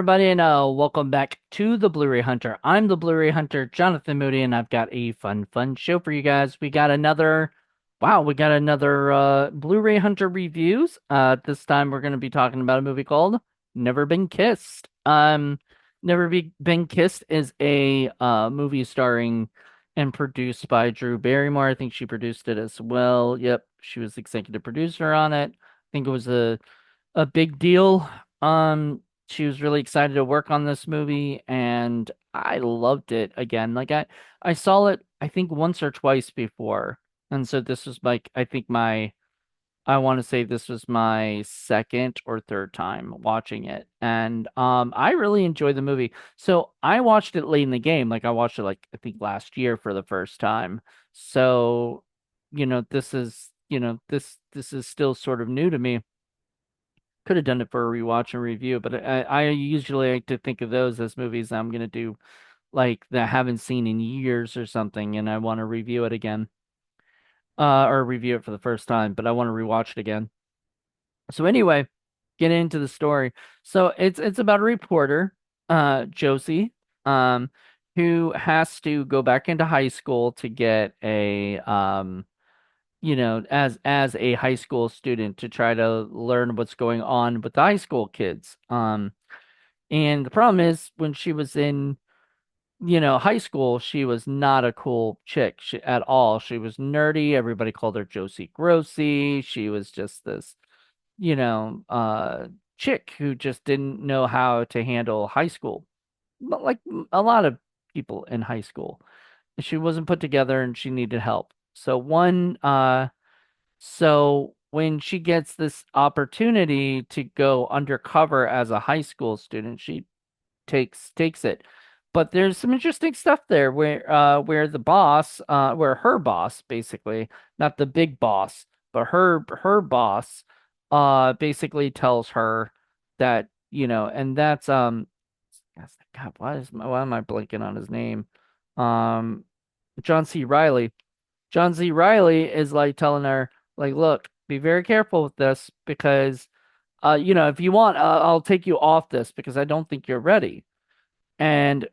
everybody, and welcome back to the Blu-ray Hunter. I'm the Blu-ray Hunter, Jonathan Moody, and I've got a fun show for you guys. We got another Blu-ray Hunter reviews. This time we're going to be talking about a movie called Never Been Kissed. Been Kissed is a movie starring and produced by Drew Barrymore. I think she produced it as well. Yep, she was executive producer on it. I think it was a big deal. She was really excited to work on this movie, and I loved it again. I saw it, I think, once or twice before, and so this was like I think my I want to say this was my second or third time watching it, and I really enjoyed the movie. So I watched it late in the game, like I watched it like I think last year for the first time. So this is still sort of new to me. Could have done it for a rewatch and review, but I usually like to think of those as movies I'm gonna do like that I haven't seen in years or something, and I want to review it again, or review it for the first time, but I want to rewatch it again. So anyway, get into the story. So it's about a reporter, Josie, um, who has to go back into high school to get as a high school student to try to learn what's going on with the high school kids. And the problem is when she was in, high school, she was not a cool chick at all. She was nerdy. Everybody called her Josie Grossi. She was just this, you know, uh, chick who just didn't know how to handle high school. But like a lot of people in high school, she wasn't put together and she needed help. So when she gets this opportunity to go undercover as a high school student, she takes it. But there's some interesting stuff there where the boss, where her boss basically, not the big boss, but her boss basically tells her that, and God, why am I blanking on his name? Um John C. Riley. John C. Riley is like telling her, like, look, be very careful with this because, if you want, I'll take you off this because I don't think you're ready. And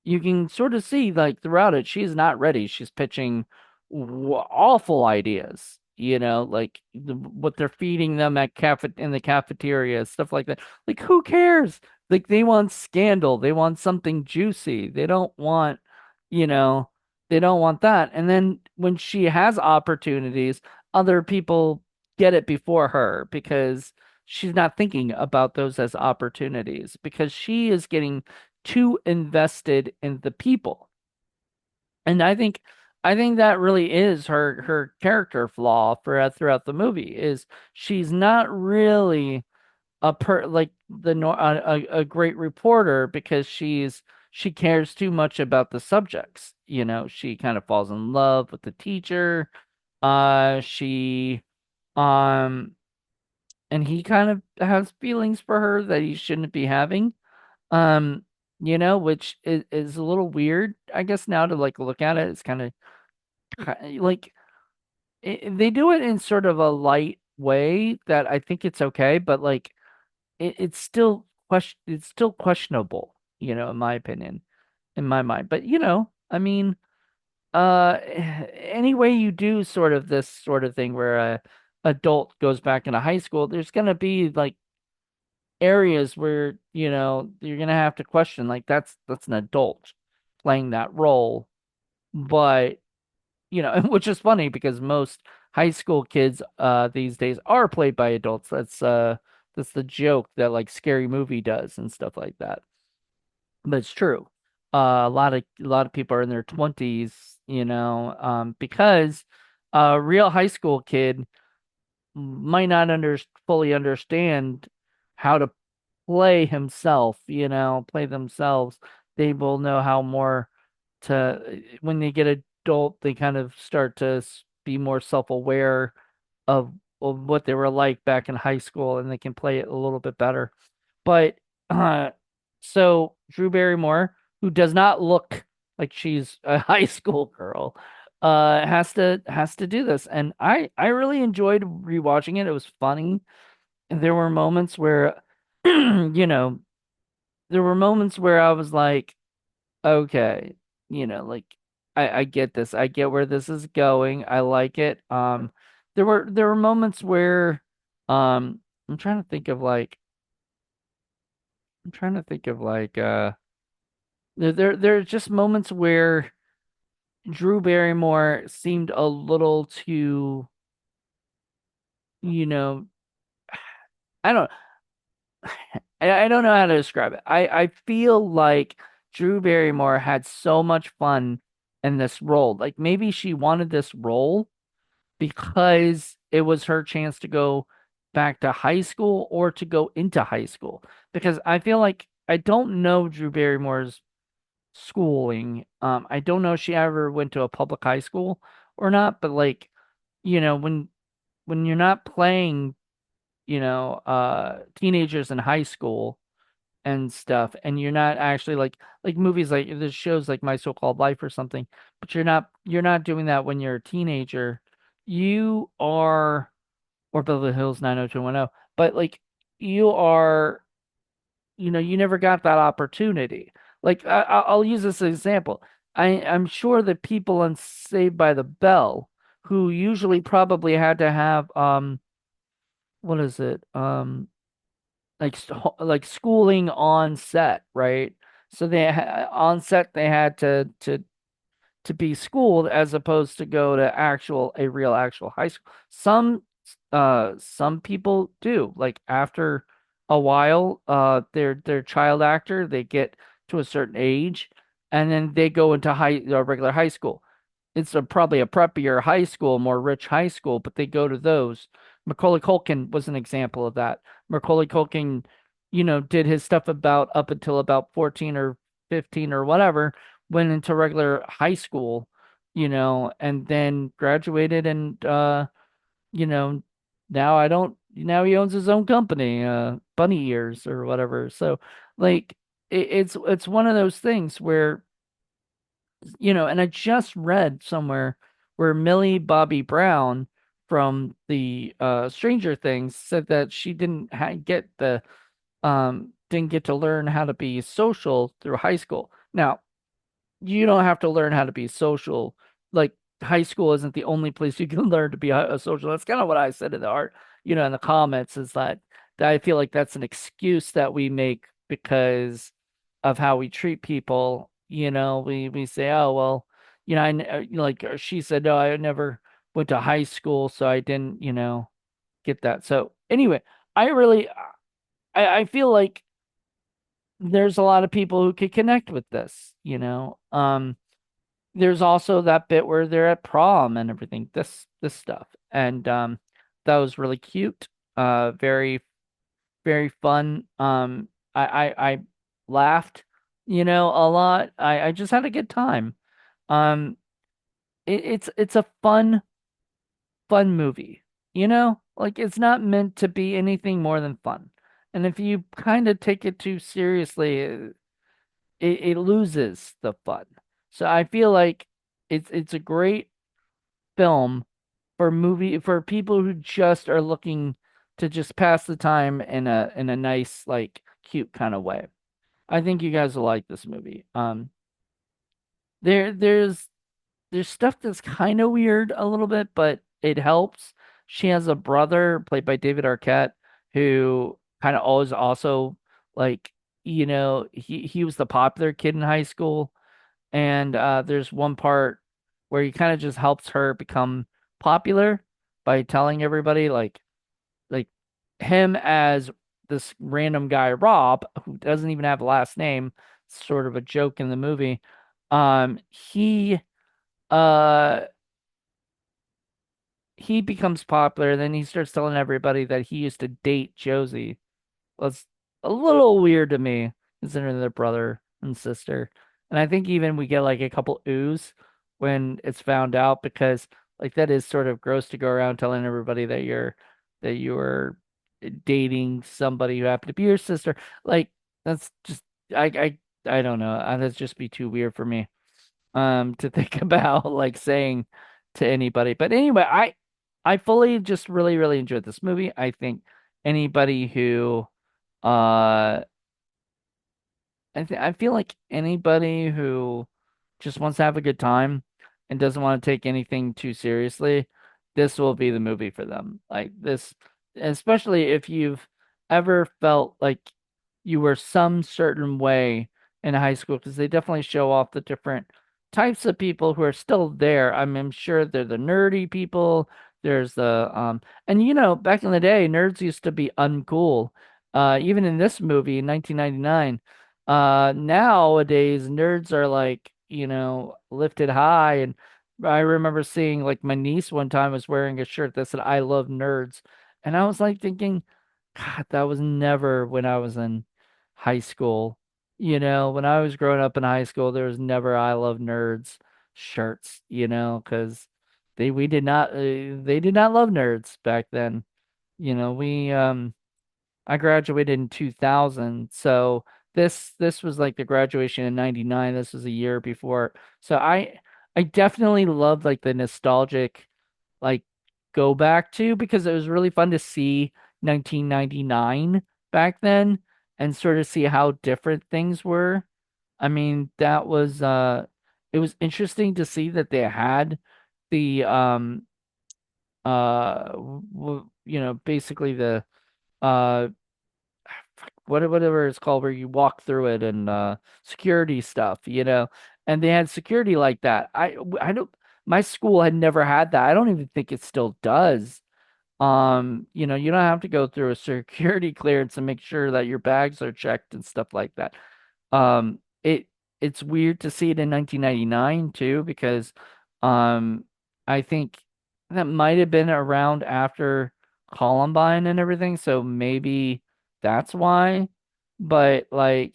you can sort of see, like, throughout it, she's not ready. She's pitching awful ideas, like what they're feeding them at in the cafeteria, stuff like that. Like, who cares? Like, they want scandal. They want something juicy. You know, they don't want that. And then when she has opportunities, other people get it before her because she's not thinking about those as opportunities because she is getting too invested in the people. And I think that really is her character flaw throughout the movie is she's not really like a great reporter because she cares too much about the subjects. She kind of falls in love with the teacher. She um and he kind of has feelings for her that he shouldn't be having. Um, which is a little weird, I guess now to like look at it. It's kind of like they do it in sort of a light way that I think it's okay, but like it's still questionable, in my opinion, in my mind. But I mean, any way you do sort of this sort of thing where a adult goes back into high school, there's gonna be like areas where you're gonna have to question like that's an adult playing that role, but which is funny because most high school kids these days are played by adults. That's the joke that like Scary Movie does and stuff like that, but it's true. A lot of people are in their 20s, because a real high school kid might not fully understand how to play himself, play themselves. They will know how more when they get adult, they kind of start to be more self-aware of, what they were like back in high school and they can play it a little bit better. But uh, so Drew Barrymore, who does not look like she's a high school girl, has to do this. And I really enjoyed rewatching it. It was funny. There were moments where, you know, there were moments where I was like, okay, like I get this. I get where this is going. I like it. There were moments where I'm trying to think of like I'm trying to think of like there are just moments where Drew Barrymore seemed a little too, you know, I don't I don't know how to describe it. I feel like Drew Barrymore had so much fun in this role. Like maybe she wanted this role because it was her chance to go back to high school or to go into high school. Because I feel like I don't know Drew Barrymore's schooling. I don't know if she ever went to a public high school or not, but like, when you're not playing, teenagers in high school and stuff, and you're not actually like movies like there's shows like My So-Called Life or something, but you're not doing that when you're a teenager. You are or Beverly Hills 90210, but like you are, you never got that opportunity. Like I'll use this example. I'm sure that people on Saved by the Bell who usually probably had to have what is it? Like schooling on set, right? So on set they had to be schooled as opposed to go to a real actual high school. Some people do. Like after a while, they're child actor, they get to a certain age and then they go into regular high school. It's probably a preppier high school, more rich high school, but they go to those. Macaulay Culkin was an example of that. Macaulay Culkin, did his stuff about up until about 14 or 15 or whatever, went into regular high school, and then graduated and you know, now he owns his own company, Bunny Ears or whatever. So like it's one of those things where and I just read somewhere where Millie Bobby Brown from the Stranger Things said that she didn't get to learn how to be social through high school. Now, you don't have to learn how to be social. Like high school isn't the only place you can learn to be a social. That's kind of what I said in the art, in the comments is that I feel like that's an excuse that we make because of how we treat people. We say, oh well, like she said, no, I never went to high school, so I didn't, get that. So anyway, I really, I feel like there's a lot of people who could connect with this. There's also that bit where they're at prom and everything, this stuff. And that was really cute. Very, very fun. I laughed, a lot. I just had a good time. Um it's a fun movie, Like it's not meant to be anything more than fun. And if you kind of take it too seriously, it loses the fun. So I feel like it's a great film for people who just are looking to just pass the time in a nice, like cute kind of way. I think you guys will like this movie. There's stuff that's kind of weird a little bit, but it helps. She has a brother played by David Arquette who kind of always also like, he was the popular kid in high school. And there's one part where he kind of just helps her become popular by telling everybody like him as this random guy Rob who doesn't even have a last name, sort of a joke in the movie. He uh he becomes popular, then he starts telling everybody that he used to date Josie. Was a little weird to me, considering they're brother and sister. And I think even we get like a couple oohs when it's found out because like that is sort of gross to go around telling everybody that you're dating somebody who happened to be your sister. Like that's just I don't know. That's just be too weird for me to think about like saying to anybody. But anyway, I fully just really really enjoyed this movie. I think anybody who uh I feel like anybody who just wants to have a good time and doesn't want to take anything too seriously, this will be the movie for them. Like this, especially if you've ever felt like you were some certain way in high school, because they definitely show off the different types of people who are still there. I'm sure they're the nerdy people. There's the and back in the day, nerds used to be uncool. Even in this movie in 1999. Nowadays nerds are like, lifted high, and I remember seeing like my niece one time was wearing a shirt that said I love nerds. And I was like thinking, God, that was never when I was in high school. When I was growing up in high school, there was never I love nerds shirts, because they did not love nerds back then. We I graduated in 2000. So this was like the graduation in 99. This was a year before. So I definitely loved like the nostalgic like go back to, because it was really fun to see 1999 back then and sort of see how different things were. I mean, that was it was interesting to see that they had the basically the uh whatever it's called, where you walk through it, and security stuff, and they had security like that. I don't My school had never had that. I don't even think it still does. You don't have to go through a security clearance and make sure that your bags are checked and stuff like that. It's weird to see it in 1999 too, because I think that might have been around after Columbine and everything, so maybe that's why. But like,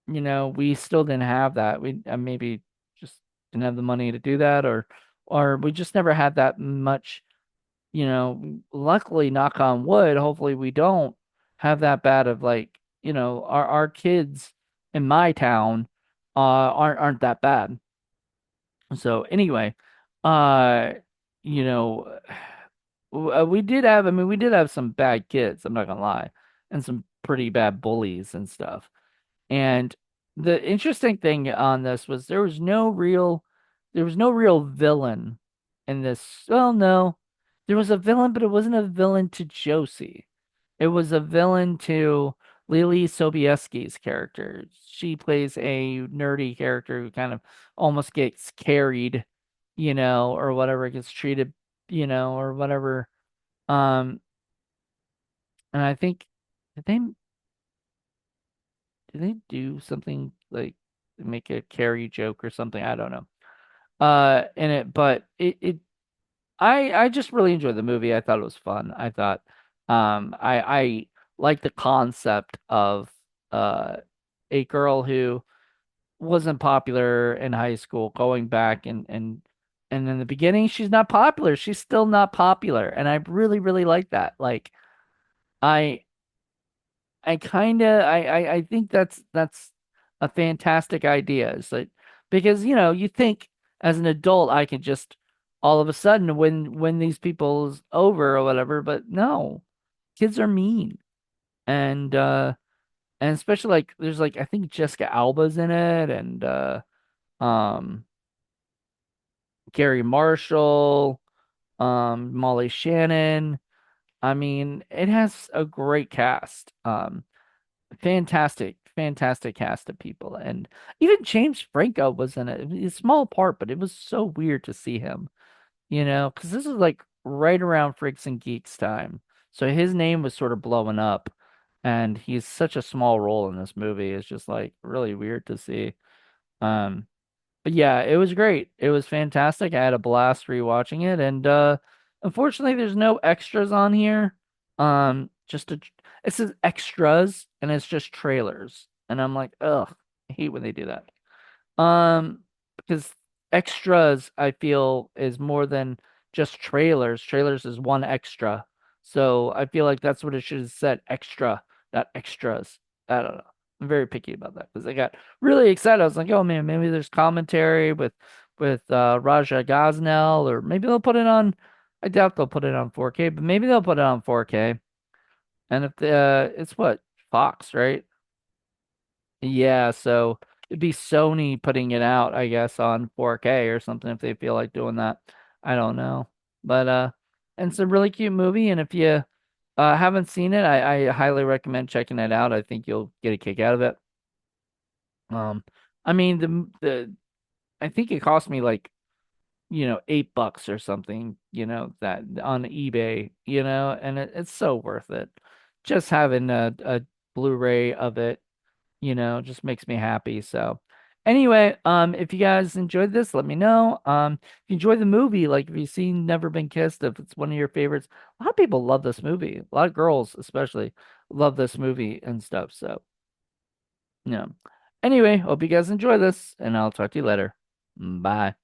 we still didn't have that. We maybe just didn't have the money to do that, or we just never had that much. Luckily, knock on wood, hopefully we don't have that bad of like, our kids in my town aren't that bad. So anyway, uh you know we did have, I mean, we did have some bad kids, I'm not gonna lie, and some pretty bad bullies and stuff. And the interesting thing on this was there was no real villain in this. Well, no. There was a villain, but it wasn't a villain to Josie. It was a villain to Lily Sobieski's character. She plays a nerdy character who kind of almost gets carried, or whatever, gets treated, or whatever. Um, and I think did they did they do something like make a carry joke or something? I don't know. In it, but I just really enjoyed the movie. I thought it was fun. I thought I like the concept of uh a girl who wasn't popular in high school going back, and in the beginning she's not popular. She's still not popular, and I really really like that. Like I I kind of I think that's a fantastic idea. It's like, because you think as an adult I can just all of a sudden win these people's over or whatever, but no, kids are mean. And especially like there's like, I think Jessica Alba's in it, and um Gary Marshall, Molly Shannon. I mean, it has a great cast. Fantastic, fantastic cast of people. And even James Franco was in it. A small part, but it was so weird to see him, because this is like right around Freaks and Geeks time. So his name was sort of blowing up, and he's such a small role in this movie. It's just like really weird to see. Um, but yeah, it was great. It was fantastic. I had a blast rewatching it, and unfortunately there's no extras on here. Just it says extras and it's just trailers. And I'm like, ugh, I hate when they do that. Because extras I feel is more than just trailers. Trailers is one extra. So I feel like that's what it should have said, extra, not extras. I don't know. I'm very picky about that because I got really excited. I was like, oh man, maybe there's commentary with Raja Gosnell, or maybe they'll put it on. I doubt they'll put it on 4K, but maybe they'll put it on 4K. And if it's what, Fox, right? Yeah, so it'd be Sony putting it out, I guess, on 4K or something if they feel like doing that. I don't know. But and it's a really cute movie, and if you haven't seen it, I highly recommend checking it out. I think you'll get a kick out of it. Um I mean the I think it cost me like, $8 or something, that on eBay, and it's so worth it. Just having a Blu-ray of it, just makes me happy. So anyway, if you guys enjoyed this, let me know. If you enjoyed the movie, like if you've seen Never Been Kissed, if it's one of your favorites, a lot of people love this movie. A lot of girls especially love this movie and stuff. So, yeah. Anyway, hope you guys enjoy this, and I'll talk to you later. Bye.